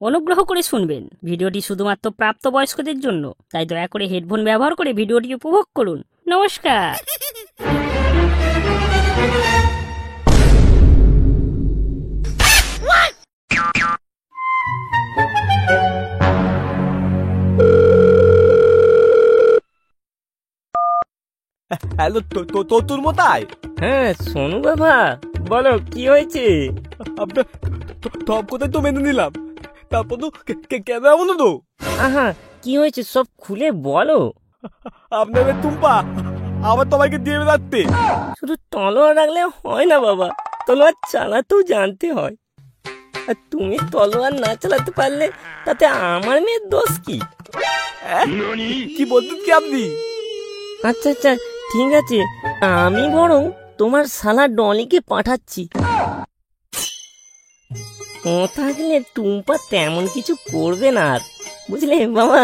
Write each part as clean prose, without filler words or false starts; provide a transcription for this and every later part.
অনুগ্রহ করে শুনবেন, ভিডিওটি শুধুমাত্র প্রাপ্তবয়স্কদের জন্য, তাই দয়া করে হেডফোন ব্যবহার করে ভিডিওটি উপভোগ করুন। নমস্কার। হ্যালো, তোর মতায়? হ্যাঁ সোনু বাবা, বলো কি হয়েছে? আপনার সব কথাই তো মেনে নিলাম, তারপর তো কেন এমন তো? আহা, কি হয়েছে সব খুলে বলো। আপনার টুম্পা আবার তোমাকে দিয়ে বেড়াচ্ছে। শুধু তলোয়ার রাখলে হয় না বাবা, তলোয়ার চালাতেও জানতে হয়। আর তুমি তলোয়ার না চালাতে পারলে তাতে আমার মেয়ের দোষ কি? কি বলতেন কি আপনি? আচ্ছা আচ্ছা ঠিক আছে, আমি বরং তোমার শালা ডলিকে পাঠাচ্ছি। ও থাকলে টুম্পা তেমন কিছু করবে না আর, বুঝলে বাবা?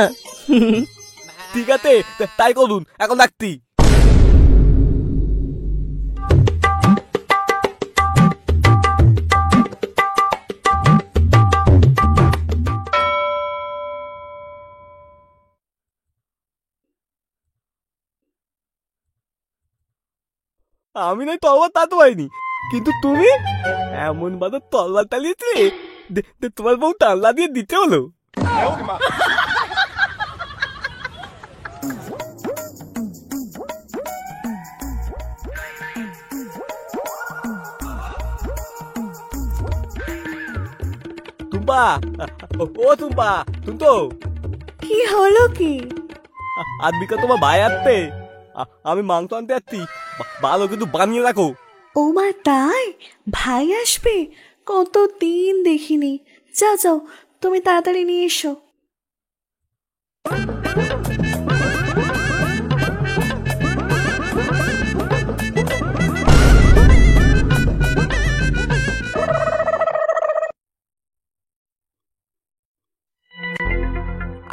ঠিক আছে, তাই করুন, এখন রাখছি। আমি নয় তলবার তা তো পাইনি, কিন্তু তুমি এমন ভাবে তলবার চালিয়েছিলে তোমার বউ টাল্লা দিয়ে দিতে হলো। টুম্পা, ও টুম্পা, তুমি তো কি হলো কি? আজকে তোমার ভাই আসতে, আমি মাংস আনতে যাচ্ছি, ভালো কিন্তু বানিয়ে রাখো। ও মা তাই? ভাই আসবে? কতদিন দেখিনি। যাও যাও, তুমি তাড়াতাড়ি নিয়ে এসো।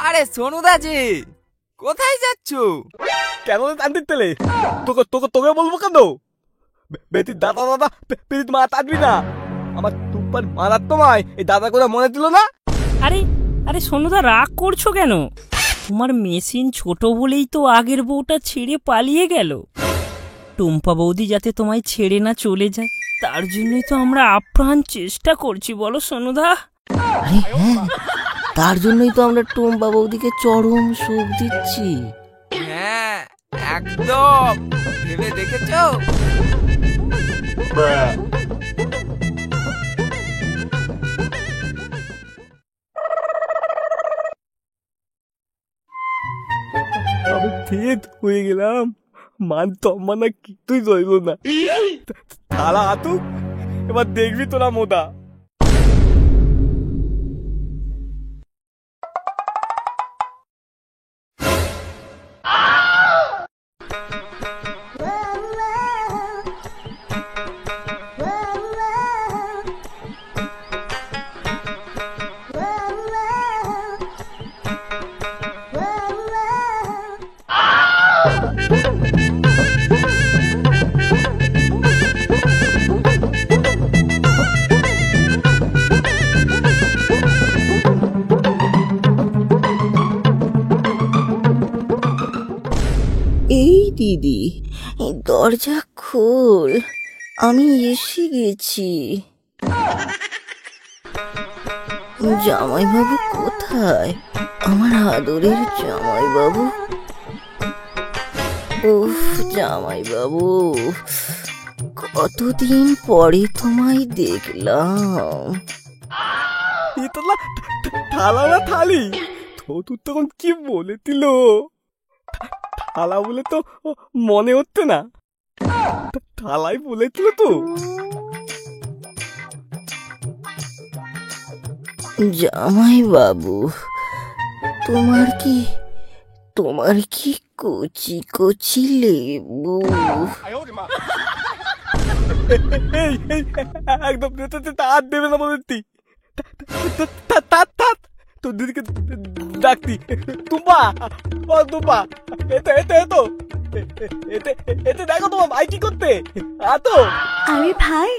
আরে সোনুদা জি, কোথায় যাচ্ছ? কেন টানতে তেলে? তোকে তোকে তোকে বলবো কেন? বেটি দাদা দাদা পেরিত মা টানবি না, আমার টুম্পার মারার তোমায় এই দাদা করে মনে দিল না? আরে আরে সোনুদা, রাগ করছো কেন? তোমার মেশিন ছোট বলেই তো আগের বউটা ছেড়ে পালিয়ে গেল। টুম্পা বৌদি যাতে তোমায় ছেড়ে না চলে যায়, তার জন্যই তো আমরা আপ্রাণ চেষ্টা করছি, বলো সোনুদা? আরে হ্যাঁ, তার জন্যই তো আমরা টুম্পা বৌদিকে চরম সুখ দিচ্ছি। হ্যাঁ একদম, ভেবে দেখেছো? আমি ফেদ হয়ে গেলাম, মান তম্মানা কিছুই রইল না। থালা হাতুক, এবার দেখবি তোরা মোদা। এই দিদি, দরজা খোল, আমি এসে গেছি। জামাইবাবু কোথায়? আমার আদরের জামাইবাবু। উফ জামাইবাবু, কতদিন পরে তোমায় দেখলাম। থালা না থালি, তুই তখন কি বলেছিল? থালা বলে তো মনে হচ্ছে না, থালাই বলেছিল তো। জামাইবাবু, তোমার কি কচি কচি লেবু? একদম হাত দেবে না বলতি। তোর দিদিকে ডাকতি। টুম্পা, ও টুম্পা, এতে এতে এতো এতে এতে দেখো তোমার ভাই কি করতে। আতো আরে ভাই,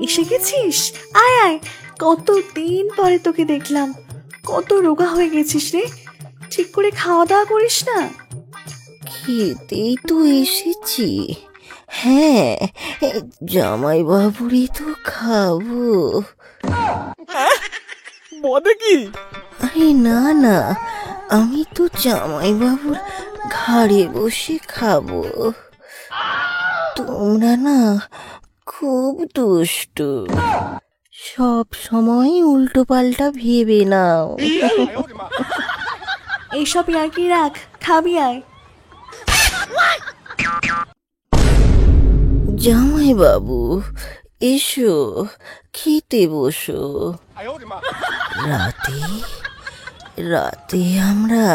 এসে গেছিস? আয় আয়, কতদিন পরে তোকে দেখলাম। কত রোগা হয়ে গেছিস রে, ঠিক করে খাওয়া দাওয়া করিস না। খেতেই তো এসেছি। হ্যাঁ, জামাই বাবুরই তো খাবো। বদে কি? আরে না না, আমি তো জামাই বাবুর ঘাড়ে বসে খাবো। তোমরা না খুব দুষ্টু, সব সময় উল্টো পাল্টা ভেবে নাও। এইসব ইয়ার্কি রাখ, খাবি আয়। জামাই বাবু এসো, খেতে বসো। রাতে রাতে আমরা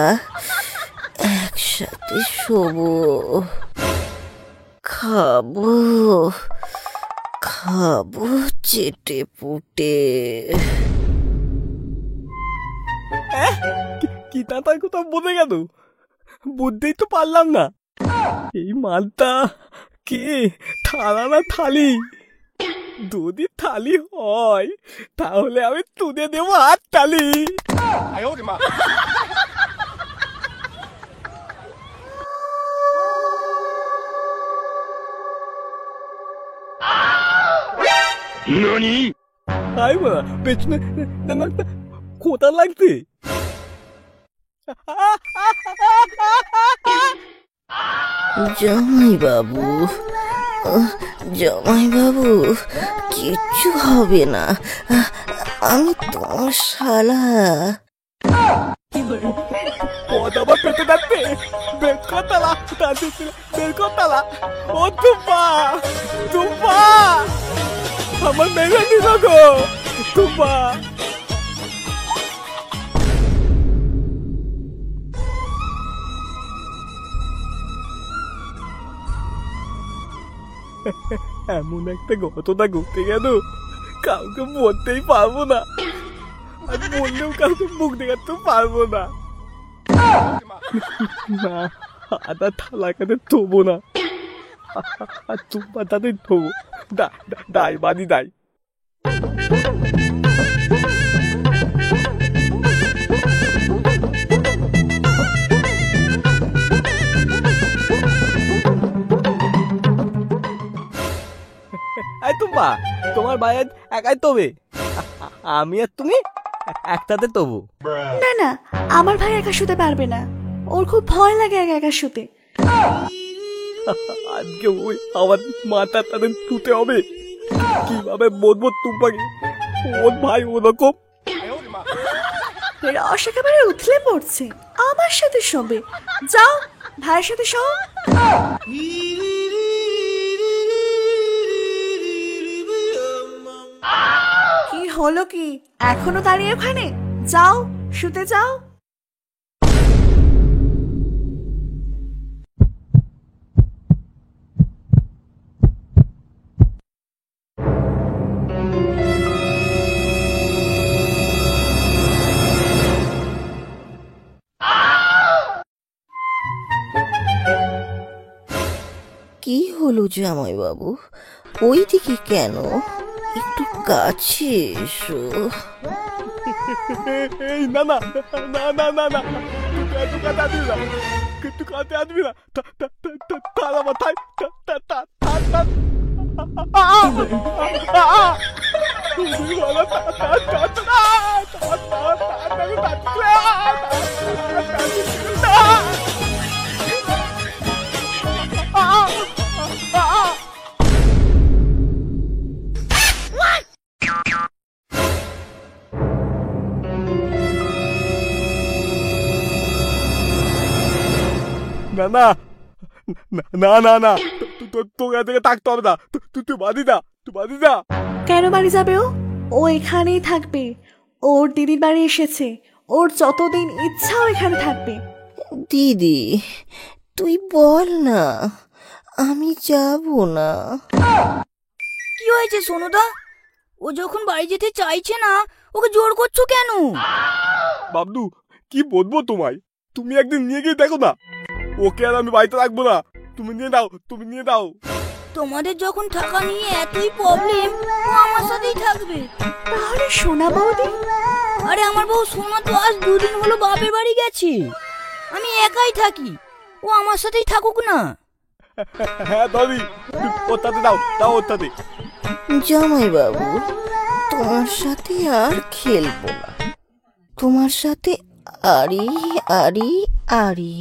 একসাথে শোবো, খাবো খাবো চেটে পুটে। কি তার কথা বলে গেল, বুঝতেই তো পারলাম না। এই মালটা কে, থালা না থালি? যদি থালি হয় তাহলে আমি তুলে দেবো হাত তালি। আই বলা পেছনে একটা কোথা লাগছে। জামাই বাবু, জামাই বাবু, কিচ্ছু হবে না, আমি তোমার শালা। পদ আবার পেতে যাচ্ছে, বের কর তালা, বের কর তালা। ও তুম্পা, তুম্পা, আমার মেয়ে নিল গো, তুম্পা। এমন একটা ঘটনা ঘটে গেল, কাউকে বলতেই পারবো না, আর বললেও কাউকে মুখ দেখাতেও পারবো না। না, আদা থালা কাতে থবো না, আর তুম্পা তাতে থবো। দাই বাদি দাই। তুম্পা, তোমার ভাই একাই তবে, আমি আর তুমি একটাতে তবু। না না, আমার ভাই একা শুতে পারবে না, ওর খুব ভয় লাগে একা একা শুতে। আজকে ওই আমার মাথা তাদের শুতে হবে, কিভাবে বলবো তুম্পাকে ওর ভাই ওরকম। রস একেবারে উথলে পড়ছে, আমার সাথে শোবে। যাও ভাইয়ের সাথে শো। কি হলো কি, এখনো দাঁড়িয়ে ওখানে? যাও শুতে যাও। কি হলো জামাই বাবু, ওই দিকে কেন? একটু কাছে এসো। এই না না না না না না, তুই কাছে আসবি না, তুই কাছে আসবি না, তারা মাথায় না না না না না, তোকে থেকে থাকতে হবে না, তুই বাদি দা, তুই বাদি দা। কেন বাড়ি যাবে ও? ও এখানেই থাকবে, ওর দিদির বাড়ি এসেছে, ওর যতদিন ইচ্ছা ও এখানে থাকবে। দিদি তুই বল না, আমি যাব না। কি হয়েছে সোনুদা? ও যখন বাড়ি যেতে চাইছে না, ওকে জোর করছো কেন? বাবলু, কি বলবো তোমায়, তুমি একদিন নিয়ে গিয়ে দেখো না, ওকে আর আমি বাড়িতে রাখবো না, তুমি নিয়ে দাও, তুমি নিয়ে দাও। তোমাদের যখন টাকা নিয়ে এতই প্রবলেম, ও আমার সাথেই থাকবে। তাহলে সোনা বৌদি আরে আমার বউ সোনা তো আজ 2 দিন হলো বাপের বাড়ি গেছে। আমি একাই থাকি, ও আমার সাথেই থাকুক না। হ্যাঁ দাদি, ওর তাতে দাও দাও ওর তাতে। জামাইবাবু, তোমার সাথে আর খেলবো না, তোমার সাথে আরি আরি আরি।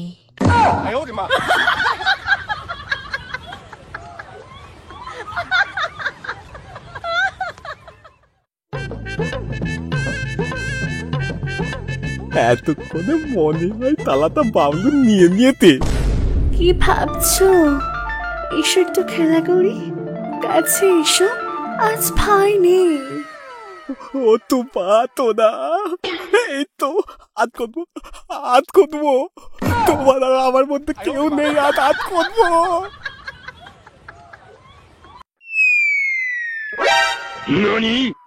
এতক্ষণে মনে হয় তালাটা বাবলু নিয়ে নিয়েতে। কি ভাবছো? এসো একটু খেলা করি, কাছে এসো, আজ ভাই নেই। ও তো পাতো না, এই তো আজ করবো তোমার আর আমার মধ্যে কেউ নেই, আজ করবো।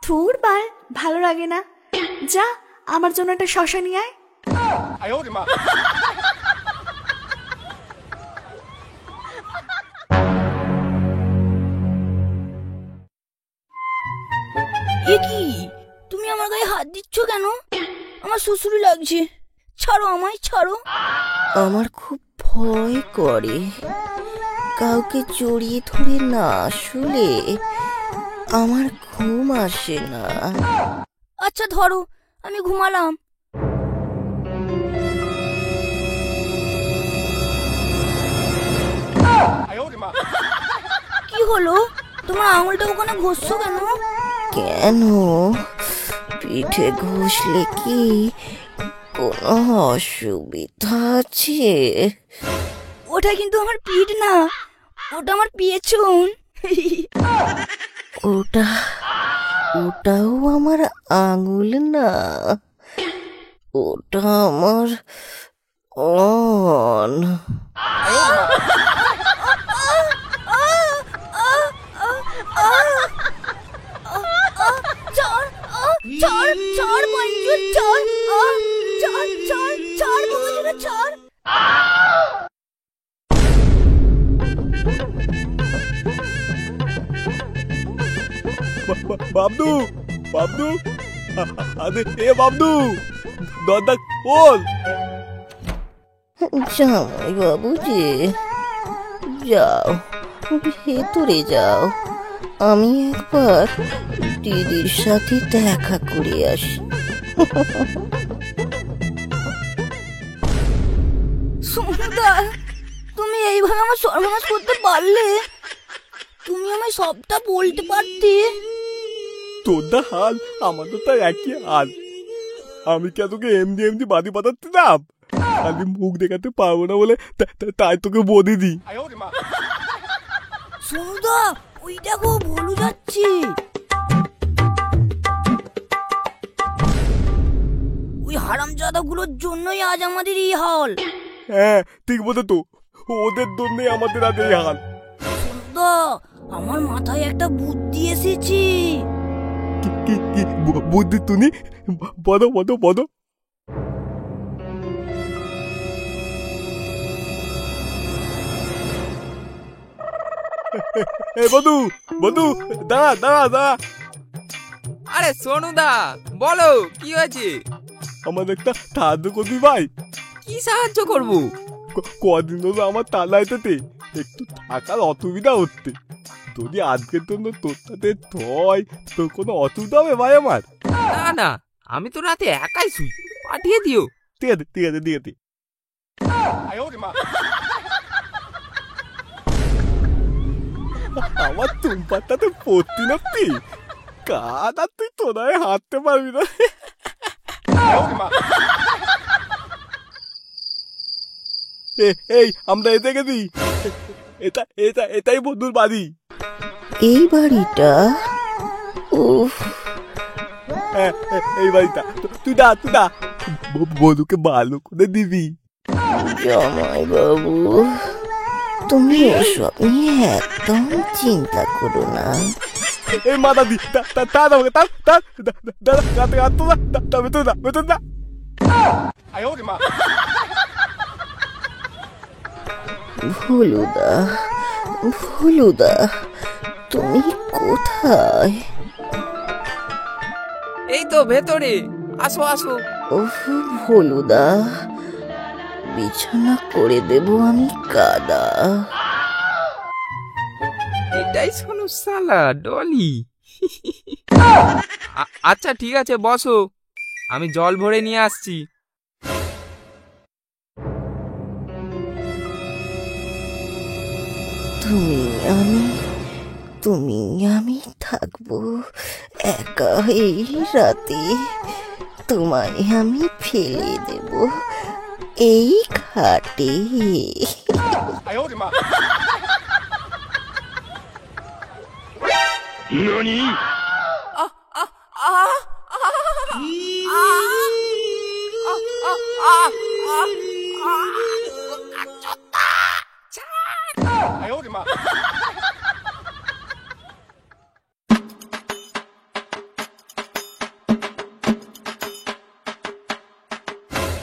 থুর বাল, ভালো লাগে না। যা, আমার জন্য একটা শশা নিয়ে আয়। এ কি, তুমি আমার গায়ে হাত দিচ্ছ কেন? আমার শ্বশুরি লাগছে, ছাড়ো আমায়, ছাড়ো। আমার খুব ভয় করে, কাউকে জড়িয়ে ধরে না শুলে আমার ঘুম আসে না। আচ্ছা ধরো, আমি ঘুমালাম। কি হলো, তোমার আঙুলটা ওখানে ঘষছো কেন? কেন, পিঠে ঘষলে কি কোনো অসুবিধা আছে? ওটা কিন্তু আমার পিঠ না, ওটা আমার পেছন। ওটাও আমার আঙুল না, ওটা আমার অন। বাবলু, বাবলু, আরে এ বাবলু, দরজা খোল। জামাইবাবু যে, যাও ভেতরে যাও, আমি একবার দিদির সাথে দেখা করে আসি। সুন্দর, তুমি এইভাবে আমার সর্বনাশ করতে পারলে? তুমি আমায় সবটা বলতে পারতে। তোর দা হাল আমাদের তো একই হাল। আমি কে তোকে এমনি বাদি পাতাতে দাম, খালি মুখ দেখাতে পারবো না বলে তাই তোকে বলে দি। সুন্দর, ওই দেখো ভুলু যাচ্ছে। ওই হারামজাদাগুলোর জন্যই আজ আমাদের এই হাল। হ্যাঁ ঠিক বলে তো, ওদের জন্যই আমাদের আজ এই হাল। সুন্দর, আমার মাথায় একটা বুদ্ধি এসেছে। কি বুদ্ধি তুমি? বলো বলো বলো। বধু বধু, দাঁড়া দাঁড়া দাঁড়া। আরে সোনুদা, বলো কি হয়েছে? আমার একটা সাহায্য করবি ভাই? কি সাহায্য করবো? কদিন হলো আমার তালাইতে একটু থাকার অসুবিধা হচ্ছে, যদি আজকের জন্য তোর সাথে হয় তোর কোনো অসুবিধা হবে ভাই আমার? না না, আমি তো রাতে একাই শুই, পাঠিয়ে দিও। ঠিক আছে ঠিক আছে ঠিক আছে। আমার তুমপাটাতে পড়তি নাতি কাদা, তুই তোরায় হাঁটতে পারবি না। এই আমরা এতে গেছি, এটাই বন্ধুর বাড়ি। এই বাড়িটা? উফ, হ্যাঁ এই বাড়িটা। তুই দা বধুকে ভালো করে দিবি। জামাইবাবু, তুমি এসব নিয়ে একদম চিন্তা করো না। এই মা দাদি, ভুলুদা, ভুলুদা, তুমি কোথায়? এই তো ভেতরে, আসো আসো। ওহ ভোলুদা, বিছানা করে দেব আমি কাদা। এটাই শোনো শালা ডলি। আচ্ছা ঠিক আছে, বসো, আমি জল ভরে নিয়ে আসছি। তুমি আমি থাকবো একা এই রাতে। তোমায় আমি ফেলে দেব এই খাটে।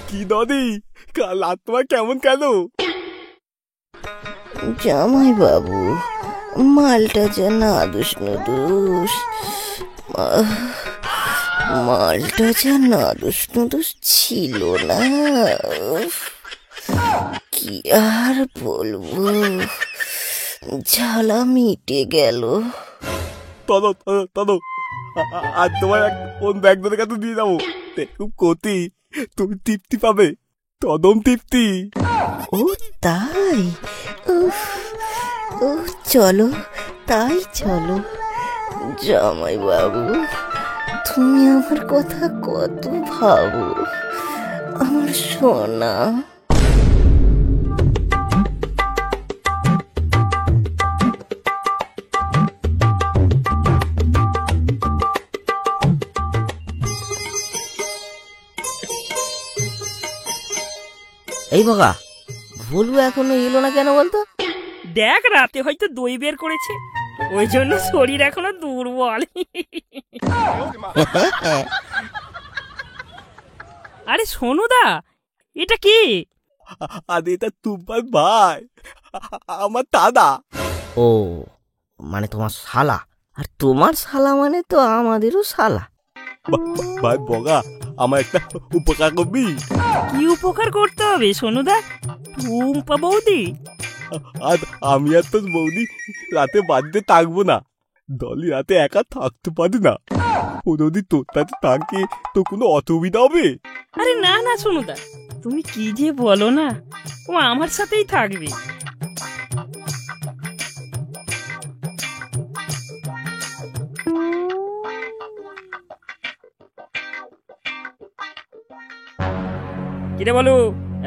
কি দাদি, কাল রাত তোমার কেমন কেন? জামাই বাবু, মালটা যা নাদুস নুদুস, মালটা যা নাদুস নুদুস ছিল না। উফ, কি আর বলবো, ঝালা মিটে গেল। তদ আর তোমার কোন ব্যাগ ধরে কাছে দিয়ে যাবো, খুব কতি, তুমি তৃপ্তি পাবে, তদম তৃপ্তি। ও তাই? উফ, চলো তাই চলো। জামাই বাবু, তুমি আমার কথা কত ভাবো, আমার সোনা। এই বাবা, ভুলু এখনো এলো না কেন বলতো? দেখ, রাতে হয়তো দই বের করেছে, ওই জন্য শরীর এখনো দুর্বল। আরে সোনুদা, এটা কি? আর এটা তোমার ভাই, আমার দাদা। ও মানে তোমার শালা, আর তোমার শালা মানে তো আমাদেরও শালা। ভাই বগা, আমার একটা উপকার করবি? কি উপকার করতে হবে সোনুদা? টুম্পা বৌদি? আর আমি আর তোর বৌদি রাতে বাড়িতে থাকবো না, দলি রাতে একা থাকতে পারি না, ও যদি তোর কাছে থাকে তো কোনো অসুবিধা হবে? আরে না না সোনুদা, তুমি কি যে বলো না, ও আমার সাথেই থাকবে। কিরে বলো,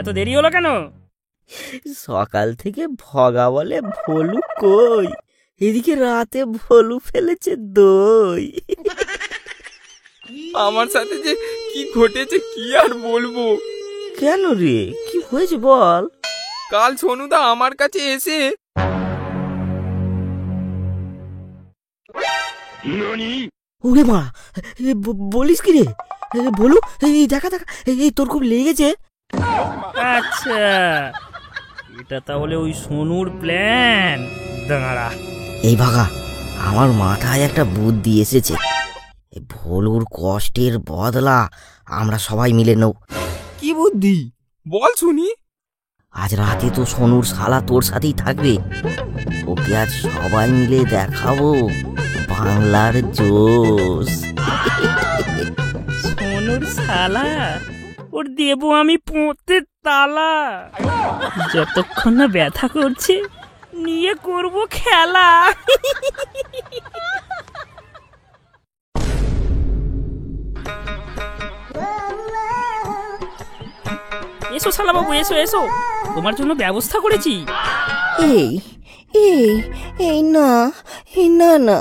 এত দেরি হলো কেন? সকাল থেকে ভগা বলে ভোলু কই, এদিকে রাতে ভোলু ফেলেছে দই। আমার সাথে যে কি ঘটেছে কি আর বলবো। কেন রে, কি হয়েছে বল? কাল সোনুদা আমার কাছে এসে ওরে মা, বলিস কি রে? বলু, এই দেখা দেখা, এই তোর খুব লেগেছে। আচ্ছা, এটা তাহলে ওই সোনুর প্ল্যান। দাঁড়া, এই ভাগা, আমার মাথায় একটা বুদ্ধি এসেছে। ভোলুর কষ্টের বদলা আমরা সবাই মিলে নেব। কি বুদ্ধি বল শুনি। আজ রাতে তো সোনুর শালা তোর সাথেই থাকবে, ওকে আজ সবাই মিলে দেখাবো বাংলার জোশ। সোনুর শালা, ওর দেবো আমি পোঁতে তালা। যতক্ষণ না ব্যথা করছে, নিয়ে করব খেলা। এসো শালা বাবু, এসো এসো, তোমার জন্য ব্যবস্থা করেছি। এই এই এই না, এই না না,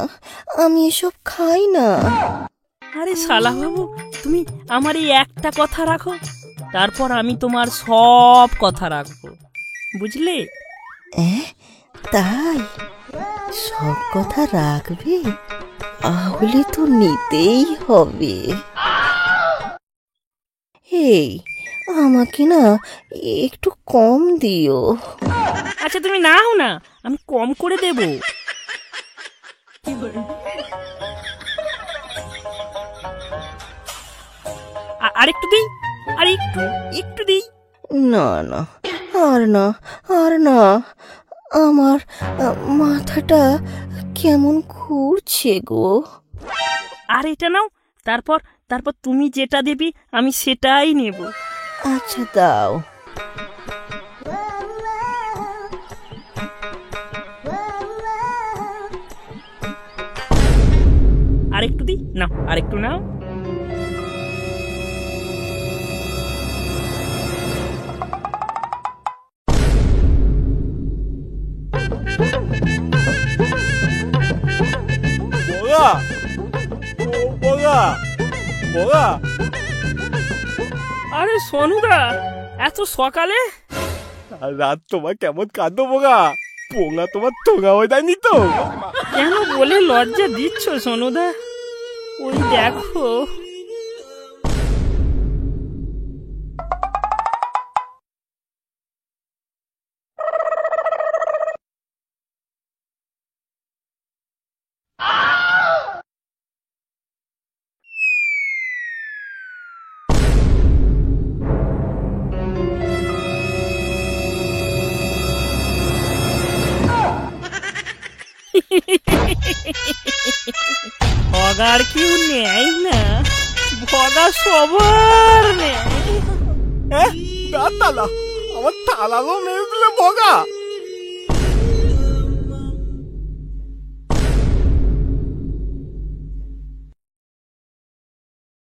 আমি এসব খাই না। আরে শালা বাবু, তুমি আমার এই একটা কথা রাখো, তারপর আমি তোমার সব কথা রাখবো, বুঝলে? তাই সব কথা রাখবে? তাহলে তো নিতেই হবে। এই, আমাকে না একটু কম দিও। আচ্ছা তুমি নাও না, আমি কম করে দেব। আরেকটু দিই, আর একটু একটু দিই। না না, আর না, আর না, আমার মাথাটা কেমন ঘুরছে গো। আর এটা নাও, তারপর তারপর তুমি যেটা দেবে আমি সেটাই নেব। আচ্ছা দাও। আরেকটু দিই, নাও আরেকটু নাও। বগা, ও বগা, বগা। আরে সোনুদা, এত সকালে? আর রাত তোমার কেমন কাঁদো বগা? পোঙা তোমার টোঙা হয়ে যায়নি তো? কেন বলে লজ্জা দিচ্ছ সোনুদা? ওই দেখো। ভগার কেউ নেয় না, ভগা সবার নেয়। হ্যাঁ, তালা আমার তালালো মেরে দিলে বগা।